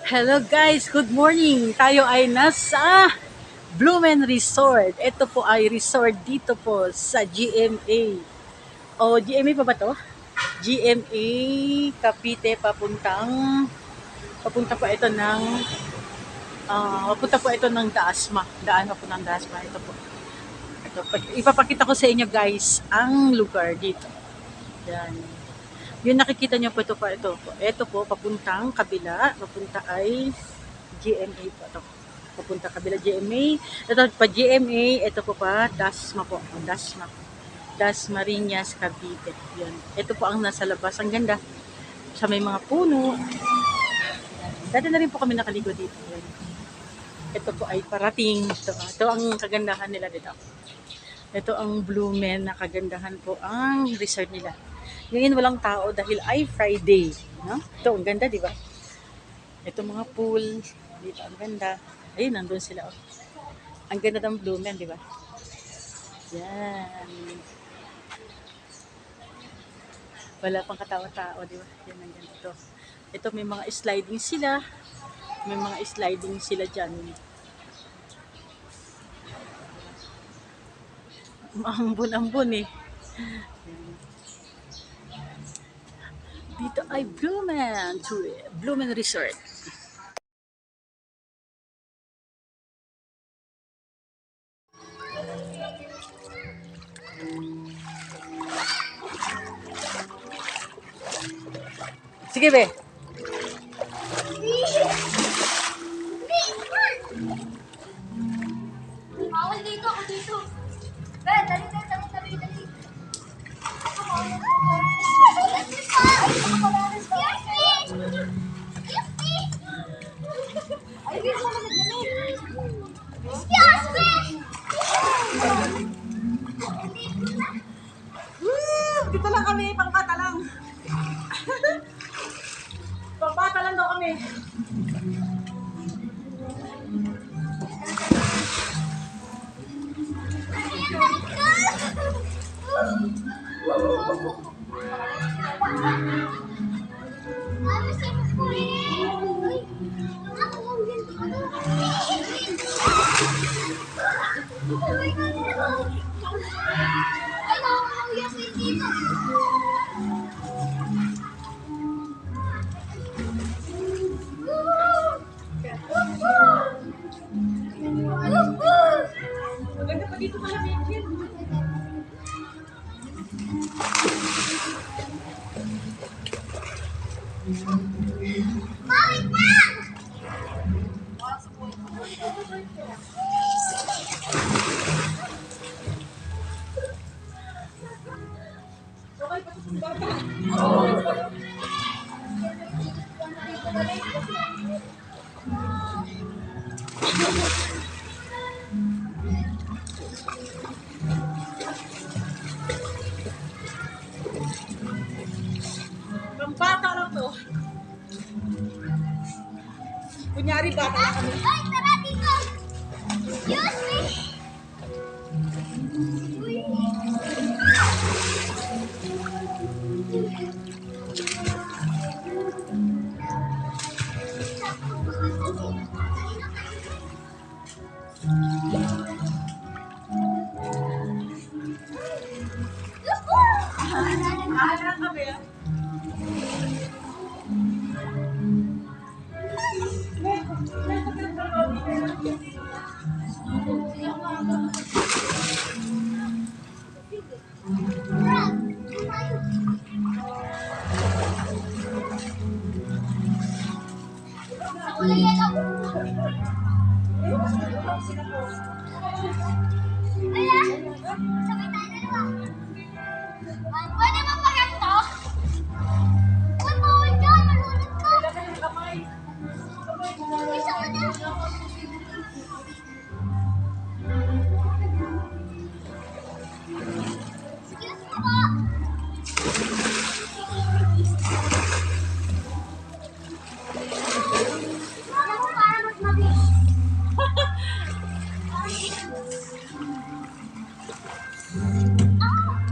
Hello guys, good morning. Tayo ay nasa Blumen Resort. Ito po ay resort dito po sa GMA. O GMA pa ba to? GMA Cavite papunta po ito ng papunta po ito ng Dasma. Daan pa po ng Dasma ito po. Ito, ipapakita ko sa inyo guys ang lugar dito. Yan. Yung nakikita niyo po ito pa ito po. Ito po papuntang kabila, papunta ay GMA po ito. Papunta kabila GMA. Ito pa GMA, ito po pa Dasma po. Dasma. Dasmariñas Cavite. Yan. Ito po ang nasa labas. Ang ganda. Sa may mga puno. Dati na rin po kami nakaligo dito. Yan. Ito po ay parating. Ito ang kagandahan nila dito. Ito ang Blumen na kagandahan po ang resort nila. Ngayon walang tao dahil ay Friday. No? Ito, ang ganda, di ba? Ito mga pool. Dito, ang ganda. Ayun, nandun sila. Oh. Ang ganda ng Blumen, di ba? Yan. Wala pang katawa-tao, di ba? Yan, ang ganda ito. Ito, may mga sliding sila. May mga sliding sila dyan. Maambon-ambon eh. Dito ay Blumen Resort. Sige be. Bawal dito, ako dito. Be, dali. Excuse me! Dito lang kami, pangbata lang. Pangbata lang daw kami. Maganda pa dito pala, Benjin. Okay pa itong bata. Pambata lang to. Kunyari bata lang kami. Ay, tara dito! Excuse me! Alam kami ah. Wala yan ako. Ayan, sabay tayo dalawa. Pwede ba pa ganito? Uy, bawal dyan, malunod ka. Isa ka na. Excuse me po. Alam mo, para mas mabilis. Ah!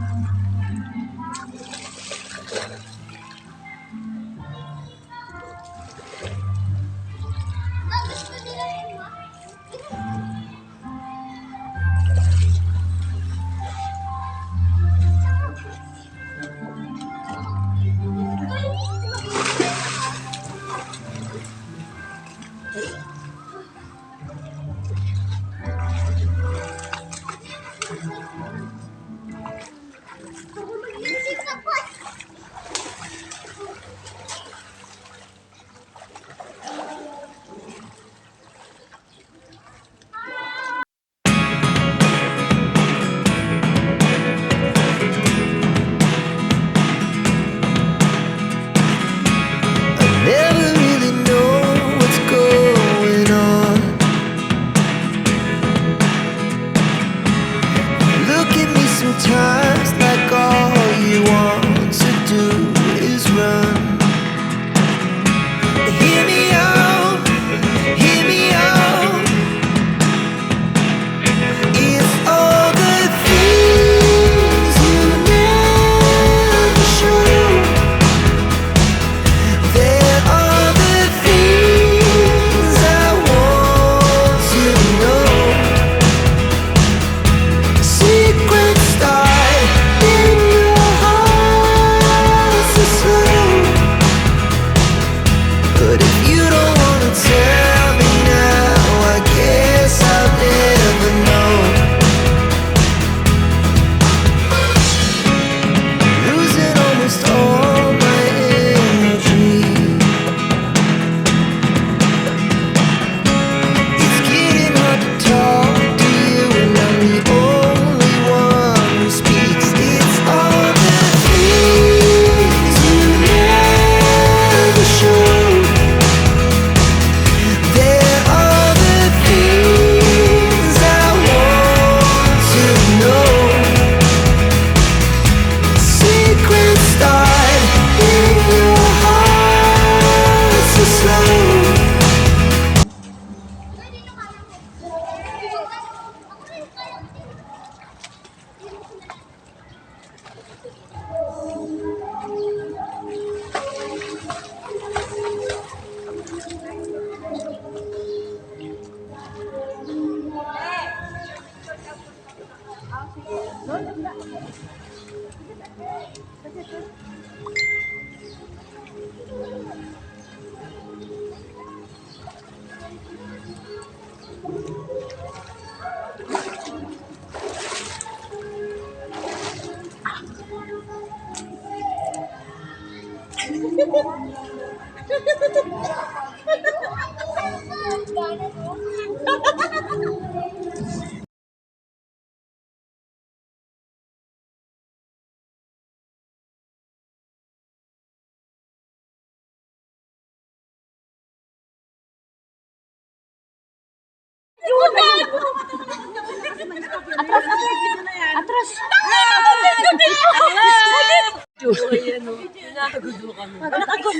Atras!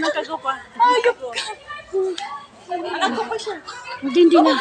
Nakago pa. Ayop ka. Nakago pa siya. Hindi na.